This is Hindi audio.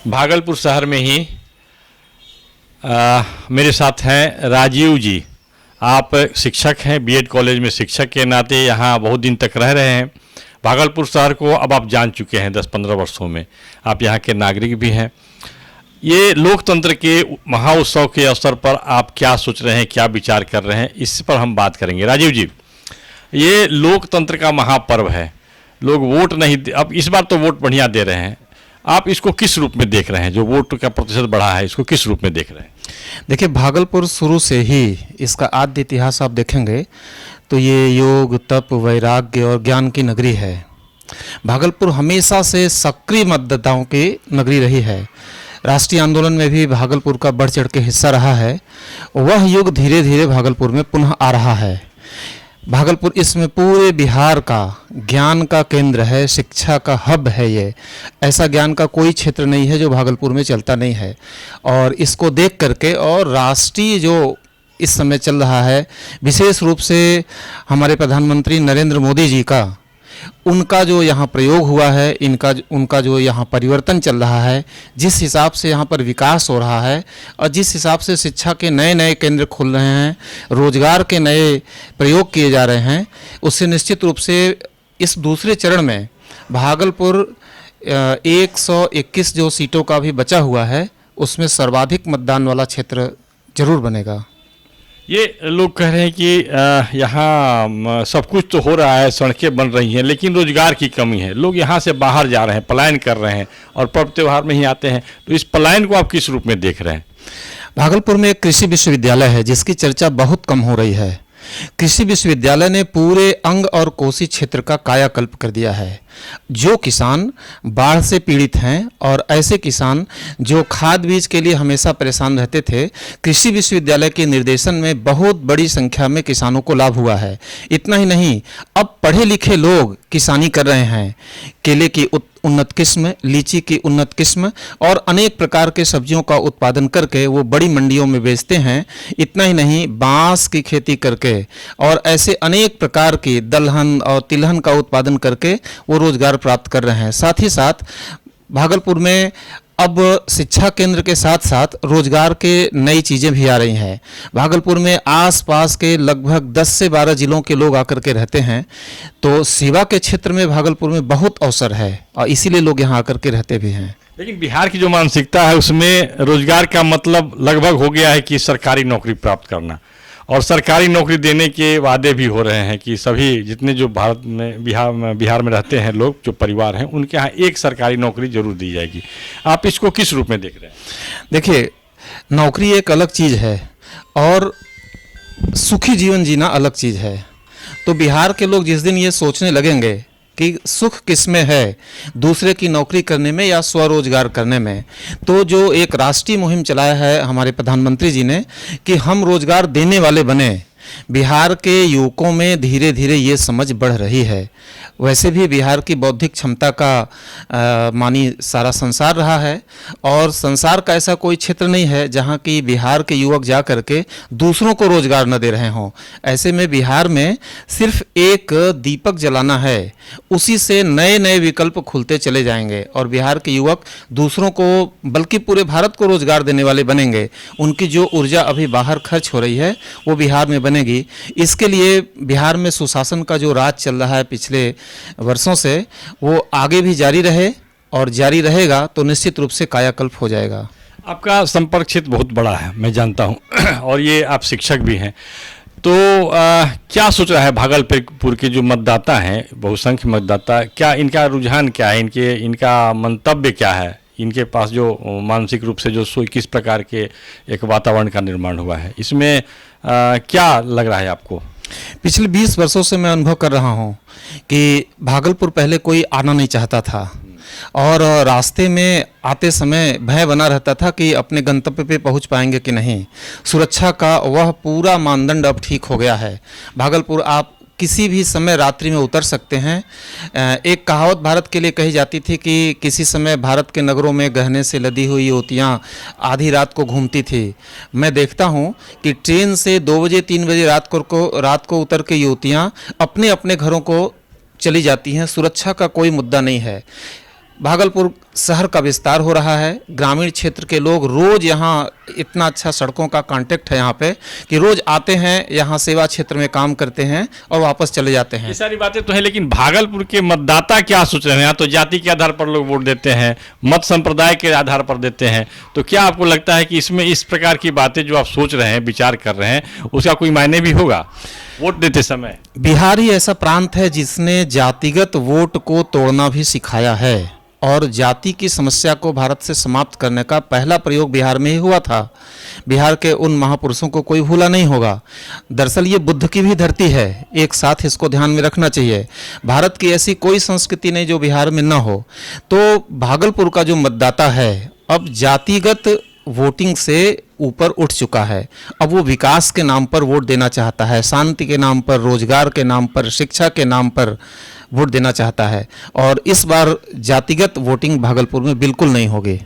भागलपुर शहर में ही मेरे साथ हैं राजीव जी। आप शिक्षक हैं, बीएड कॉलेज में शिक्षक के नाते यहाँ बहुत दिन तक रह रहे हैं। भागलपुर शहर को अब आप जान चुके हैं 10-15 वर्षों में, आप यहाँ के नागरिक भी हैं। ये लोकतंत्र के महाउत्सव के अवसर पर आप क्या सोच रहे हैं, क्या विचार कर रहे हैं, इस पर हम बात करेंगे। राजीव जी, ये लोकतंत्र का महापर्व है, लोग वोट नहीं अब इस बार तो वोट बढ़िया दे रहे हैं, आप इसको किस रूप में देख रहे हैं? जो वोट का प्रतिशत बढ़ा है, इसको किस रूप में देख रहे हैं? देखिए, भागलपुर शुरू से ही इसका आद्य इतिहास आप देखेंगे तो ये योग, तप, वैराग्य और ज्ञान की नगरी है। भागलपुर हमेशा से सक्रिय मतदाताओं की नगरी रही है। राष्ट्रीय आंदोलन में भी भागलपुर का बढ़ चढ़ के हिस्सा रहा है। वह युग धीरे धीरे भागलपुर में पुनः आ रहा है। भागलपुर इसमें पूरे बिहार का ज्ञान का केंद्र है, शिक्षा का हब है। ये ऐसा ज्ञान का कोई क्षेत्र नहीं है जो भागलपुर में चलता नहीं है। और इसको देख करके और राष्ट्रीय जो इस समय चल रहा है, विशेष रूप से हमारे प्रधानमंत्री नरेंद्र मोदी जी का, उनका जो यहाँ प्रयोग हुआ है, उनका जो यहाँ परिवर्तन चल रहा है, जिस हिसाब से यहाँ पर विकास हो रहा है और जिस हिसाब से शिक्षा के नए नए केंद्र खुल रहे हैं, रोजगार के नए प्रयोग किए जा रहे हैं, उससे निश्चित रूप से इस दूसरे चरण में भागलपुर 121 जो सीटों का भी बचा हुआ है, उसमें सर्वाधिक मतदान वाला क्षेत्र जरूर बनेगा। ये लोग कह रहे हैं कि यहाँ सब कुछ तो हो रहा है, सड़कें बन रही हैं, लेकिन रोजगार की कमी है। लोग यहाँ से बाहर जा रहे हैं, पलायन कर रहे हैं और पर्व त्यौहार में ही आते हैं। तो इस पलायन को आप किस रूप में देख रहे हैं? भागलपुर में एक कृषि विश्वविद्यालय है जिसकी चर्चा बहुत कम हो रही है। कृषि विश्वविद्यालय ने पूरे अंग और कोसी क्षेत्र का कायाकल्प कर दिया है। जो किसान बाढ़ से पीड़ित हैं और ऐसे किसान जो खाद बीज के लिए हमेशा परेशान रहते थे, कृषि विश्वविद्यालय के निर्देशन में बहुत बड़ी संख्या में किसानों को लाभ हुआ है। इतना ही नहीं, अब पढ़े लिखे लोग किसानी कर रहे हैं। केले की उन्नत किस्म, लीची की उन्नत किस्म और अनेक प्रकार के सब्जियों का उत्पादन करके वो बड़ी मंडियों में बेचते हैं। इतना ही नहीं, बांस की खेती करके और ऐसे अनेक प्रकार की दलहन और तिलहन का उत्पादन करके वो रोजगार प्राप्त कर रहे हैं। साथ ही साथ भागलपुर में अब शिक्षा केंद्र के साथ साथ रोजगार के नई चीज़ें भी आ रही हैं। भागलपुर में आसपास के लगभग 10 से 12 जिलों के लोग आकर के रहते हैं। तो सेवा के क्षेत्र में भागलपुर में बहुत अवसर है और इसीलिए लोग यहाँ आकर के रहते भी हैं। लेकिन बिहार की जो मानसिकता है उसमें रोजगार का मतलब लगभग हो गया है कि सरकारी नौकरी प्राप्त करना, और सरकारी नौकरी देने के वादे भी हो रहे हैं कि सभी जितने जो भारत में बिहार में रहते हैं लोग, जो परिवार हैं, उनके यहाँ एक सरकारी नौकरी जरूर दी जाएगी। आप इसको किस रूप में देख रहे हैं? देखिए, नौकरी एक अलग चीज़ है और सुखी जीवन जीना अलग चीज़ है। तो बिहार के लोग जिस दिन ये सोचने लगेंगे कि सुख किसमें है, दूसरे की नौकरी करने में या स्वरोजगार करने में, तो जो एक राष्ट्रीय मुहिम चलाया है हमारे प्रधानमंत्री जी ने कि हम रोजगार देने वाले बने, बिहार के युवकों में धीरे धीरे ये समझ बढ़ रही है। वैसे भी बिहार की बौद्धिक क्षमता का मानी सारा संसार रहा है और संसार का ऐसा कोई क्षेत्र नहीं है जहाँ की बिहार के युवक जा करके दूसरों को रोजगार न दे रहे हों। ऐसे में बिहार में सिर्फ एक दीपक जलाना है, उसी से नए नए विकल्प खुलते चले जाएंगे और बिहार के युवक दूसरों को बल्कि पूरे भारत को रोजगार देने वाले बनेंगे। उनकी जो ऊर्जा अभी बाहर खर्च हो रही है वो बिहार में बनेगी। इसके लिए बिहार में सुशासन का जो राज चल रहा है पिछले वर्षों से, वो आगे भी जारी रहे और जारी रहेगा तो निश्चित रूप से कायाकल्प हो जाएगा। आपका संपर्क क्षेत्र बहुत बड़ा है, मैं जानता हूँ और ये आप शिक्षक भी हैं। तो क्या सोच रहा है भागलपुर के जो मतदाता हैं, बहुसंख्य मतदाता, क्या इनका रुझान क्या है, इनका मंतव्य क्या है? इनके पास जो मानसिक रूप से जो किस प्रकार के एक वातावरण का निर्माण हुआ है, इसमें क्या लग रहा है आपको? पिछले 20 वर्षों से मैं अनुभव कर रहा हूँ कि भागलपुर पहले कोई आना नहीं चाहता था और रास्ते में आते समय भय बना रहता था कि अपने गंतव्य पे पहुंच पाएंगे कि नहीं। सुरक्षा का वह पूरा मानदंड अब ठीक हो गया है। भागलपुर आप किसी भी समय रात्रि में उतर सकते हैं। एक कहावत भारत के लिए कही जाती थी कि किसी समय भारत के नगरों में गहने से लदी हुई युवतियाँ आधी रात को घूमती थी। मैं देखता हूँ कि ट्रेन से 2 बजे 3 बजे रात को उतर के युवतियाँ अपने अपने घरों को चली जाती हैं। सुरक्षा का कोई मुद्दा नहीं है। भागलपुर शहर का विस्तार हो रहा है। ग्रामीण क्षेत्र के लोग रोज यहाँ, इतना अच्छा सड़कों का कांटेक्ट है यहाँ पे कि रोज आते हैं, यहाँ सेवा क्षेत्र में काम करते हैं और वापस चले जाते हैं। ये सारी बातें तो है, लेकिन भागलपुर के मतदाता क्या सोच रहे हैं? यहाँ तो जाति के आधार पर लोग वोट देते हैं, मत संप्रदाय के आधार पर देते हैं। तो क्या आपको लगता है कि इसमें इस प्रकार की बातें जो आप सोच रहे हैं, विचार कर रहे हैं, उसका कोई मायने भी होगा वोट देते समय? बिहार ही ऐसा प्रांत है जिसने जातिगत वोट को तोड़ना भी सिखाया है और जाति की समस्या को भारत से समाप्त करने का पहला प्रयोग बिहार में ही हुआ था। बिहार के उन महापुरुषों को कोई भूला नहीं होगा। दरअसल ये बुद्ध की भी धरती है, एक साथ इसको ध्यान में रखना चाहिए। भारत की ऐसी कोई संस्कृति नहीं जो बिहार में ना हो। तो भागलपुर का जो मतदाता है अब जातिगत वोटिंग से ऊपर उठ चुका है। अब वो विकास के नाम पर वोट देना चाहता है, शांति के नाम पर, रोजगार के नाम पर, शिक्षा के नाम पर वोट देना चाहता है। और इस बार जातिगत वोटिंग भागलपुर में बिल्कुल नहीं होगी।